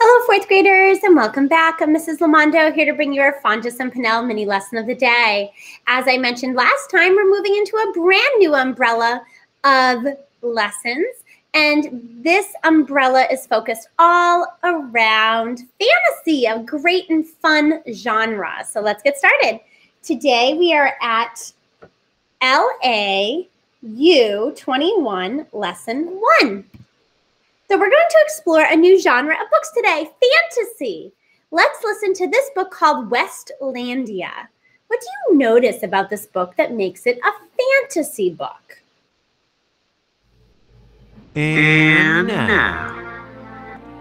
Hello, fourth graders, and welcome back. I'm Mrs. Lamondo here to bring you our Fontes and Pinnell mini lesson of the day. As I mentioned last time, we're moving into a brand new umbrella of lessons, and this umbrella is focused all around fantasy, a great and fun genre. So let's get started. Today we are at LA U21 Lesson 1. So we're going to explore a new genre of books today, fantasy. Let's listen to this book called Westlandia. What do you notice about this book that makes it a fantasy book? And now,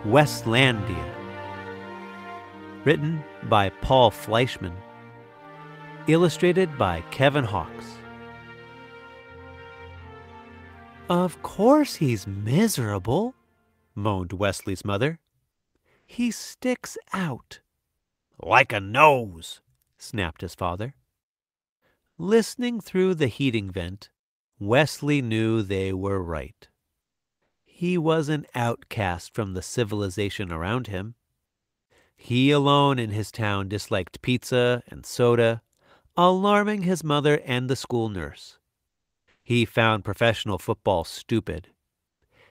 Westlandia. Written by Paul Fleischman. Illustrated by Kevin Hawkes. Of course he's miserable, moaned Wesley's mother. He sticks out. Like a nose, snapped his father. Listening through the heating vent, Wesley knew they were right. He was an outcast from the civilization around him. He alone in his town disliked pizza and soda, alarming his mother and the school nurse. He found professional football stupid.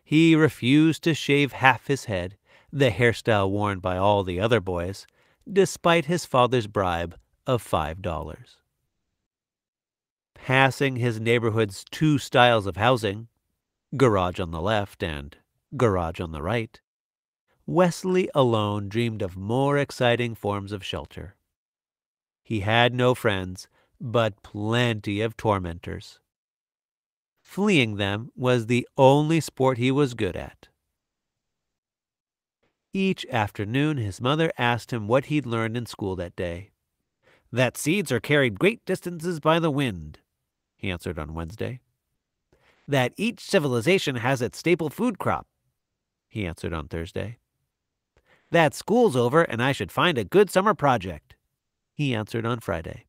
He refused to shave half his head, the hairstyle worn by all the other boys, despite his father's bribe of $5. Passing his neighborhood's two styles of housing, garage on the left and garage on the right, Wesley alone dreamed of more exciting forms of shelter. He had no friends, but plenty of tormentors. Fleeing them was the only sport he was good at. Each afternoon his mother asked him what he'd learned in school that day. That seeds are carried great distances by the wind, he answered on Wednesday. That each civilization has its staple food crop, he answered on Thursday. That school's over and I should find a good summer project, he answered on Friday.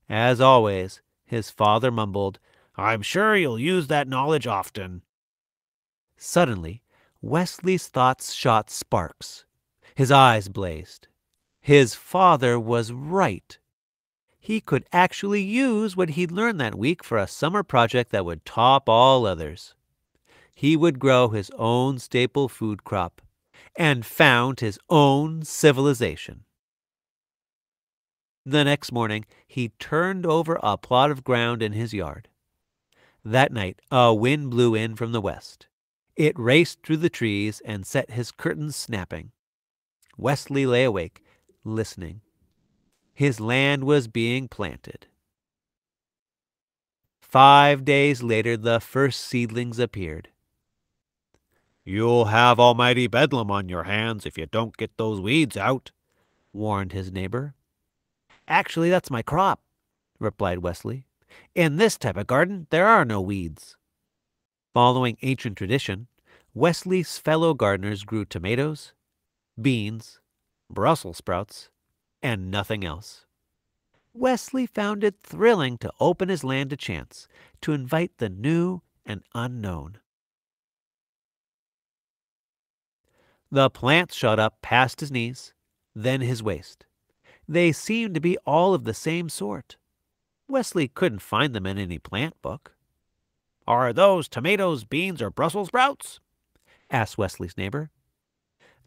As always, his father mumbled, I'm sure you'll use that knowledge often. Suddenly, Wesley's thoughts shot sparks. His eyes blazed. His father was right. He could actually use what he'd learned that week for a summer project that would top all others. He would grow his own staple food crop and found his own civilization. The next morning, he turned over a plot of ground in his yard. That night, a wind blew in from the west. It raced through the trees and set his curtains snapping. Wesley lay awake, listening. His land was being planted. 5 days later, the first seedlings appeared. You'll have almighty bedlam on your hands if you don't get those weeds out, warned his neighbor. Actually, that's my crop, replied Wesley. In this type of garden, there are no weeds. Following ancient tradition, Wesley's fellow gardeners grew tomatoes, beans, Brussels sprouts, and nothing else. Wesley found it thrilling to open his land to chance, to invite the new and unknown. The plants shot up past his knees, then his waist. They seemed to be all of the same sort. Wesley couldn't find them in any plant book. Are those tomatoes, beans, or Brussels sprouts? Asked Wesley's neighbor.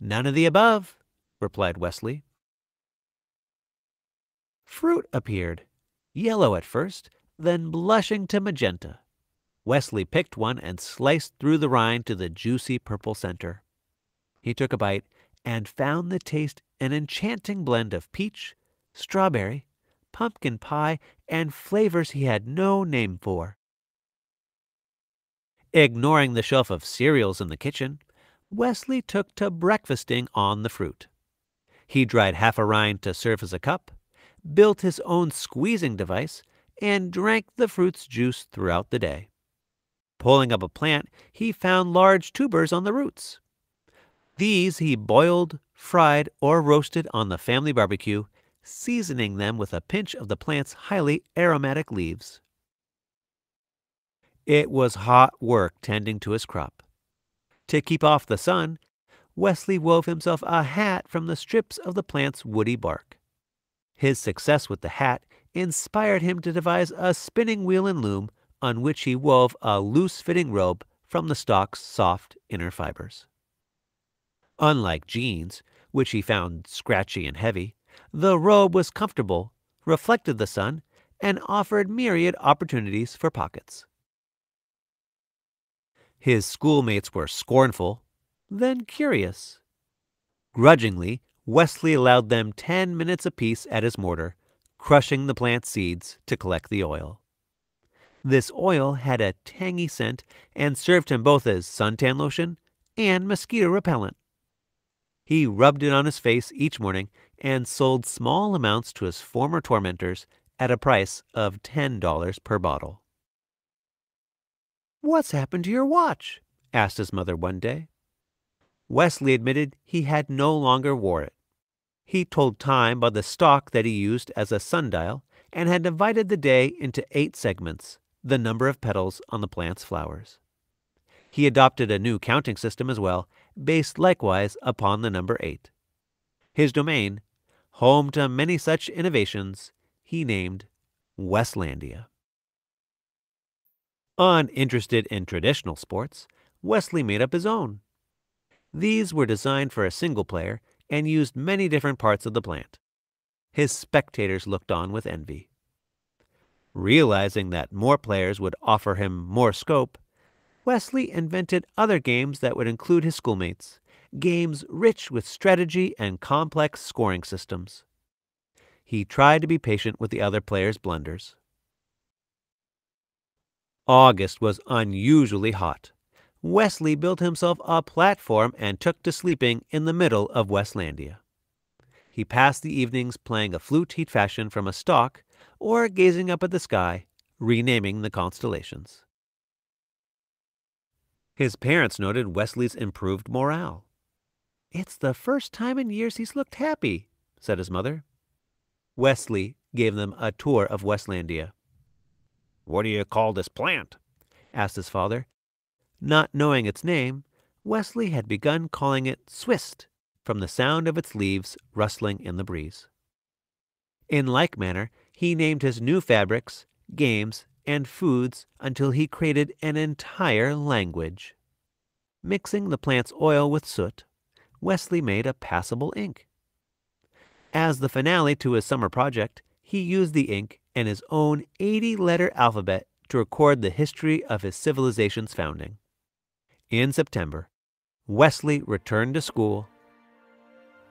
None of the above, replied Wesley. Fruit appeared, yellow at first, then blushing to magenta. Wesley picked one and sliced through the rind to the juicy purple center. He took a bite and found the taste an enchanting blend of peach, strawberry, pumpkin pie, and flavors he had no name for. Ignoring the shelf of cereals in the kitchen, Wesley took to breakfasting on the fruit. He dried half a rind to serve as a cup, built his own squeezing device, and drank the fruit's juice throughout the day. Pulling up a plant, he found large tubers on the roots. These he boiled, fried, or roasted on the family barbecue, seasoning them with a pinch of the plant's highly aromatic leaves. It was hot work tending to his crop. To keep off the sun, Wesley wove himself a hat from the strips of the plant's woody bark. His success with the hat inspired him to devise a spinning wheel and loom on which he wove a loose-fitting robe from the stalk's soft inner fibers. Unlike jeans, which he found scratchy and heavy, the robe was comfortable, reflected the sun, and offered myriad opportunities for pockets. His schoolmates were scornful, then curious. Grudgingly, Wesley allowed them 10 minutes apiece at his mortar, crushing the plant seeds to collect the oil. This oil had a tangy scent and served him both as suntan lotion and mosquito repellent. He rubbed it on his face each morning and sold small amounts to his former tormentors at a price of $10 per bottle. "What's happened to your watch?" asked his mother one day. Wesley admitted he had no longer wore it. He told time by the stalk that he used as a sundial and had divided the day into 8 segments, the number of petals on the plant's flowers. He adopted a new counting system as well, based likewise upon the number 8. His domain, home to many such innovations, he named Westlandia. Uninterested in traditional sports, Wesley made up his own. These were designed for a single player and used many different parts of the plant. His spectators looked on with envy. Realizing that more players would offer him more scope, Wesley invented other games that would include his schoolmates, games rich with strategy and complex scoring systems. He tried to be patient with the other players' blunders. August was unusually hot. Wesley built himself a platform and took to sleeping in the middle of Westlandia. He passed the evenings playing a flute he'd fashioned from a stalk or gazing up at the sky, renaming the constellations. His parents noted Wesley's improved morale. "It's the first time in years he's looked happy," said his mother. Wesley gave them a tour of Westlandia. "What do you call this plant?" asked his father. Not knowing its name, Wesley had begun calling it Swist, from the sound of its leaves rustling in the breeze. In like manner, he named his new fabrics, games, and foods until he created an entire language. Mixing the plant's oil with soot, Wesley made a passable ink. As the finale to his summer project, he used the ink and his own 80-letter alphabet to record the history of his civilization's founding. In September, Wesley returned to school.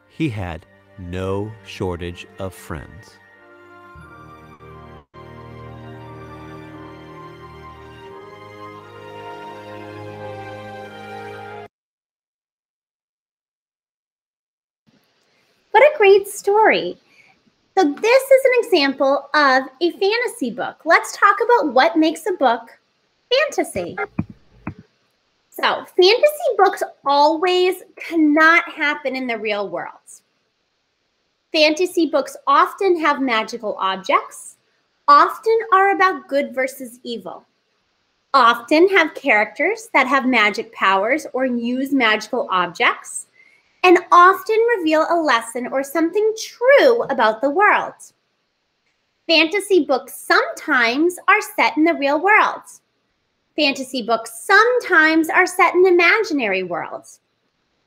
He had no shortage of friends. What a great story. So this is an example of a fantasy book. Let's talk about what makes a book fantasy. So fantasy books always cannot happen in the real world. Fantasy books often have magical objects, often are about good versus evil, often have characters that have magic powers or use magical objects, and often reveal a lesson or something true about the world. Fantasy books sometimes are set in the real world. Fantasy books sometimes are set in imaginary worlds.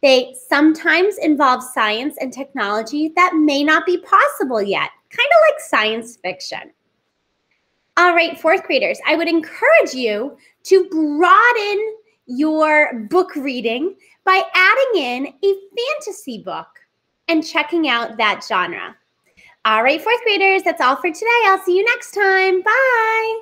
They sometimes involve science and technology that may not be possible yet, kind of like science fiction. All right, 4th graders, I would encourage you to broaden your book reading by adding in a fantasy book and checking out that genre. All right, 4th graders, that's all for today. I'll see you next time. Bye.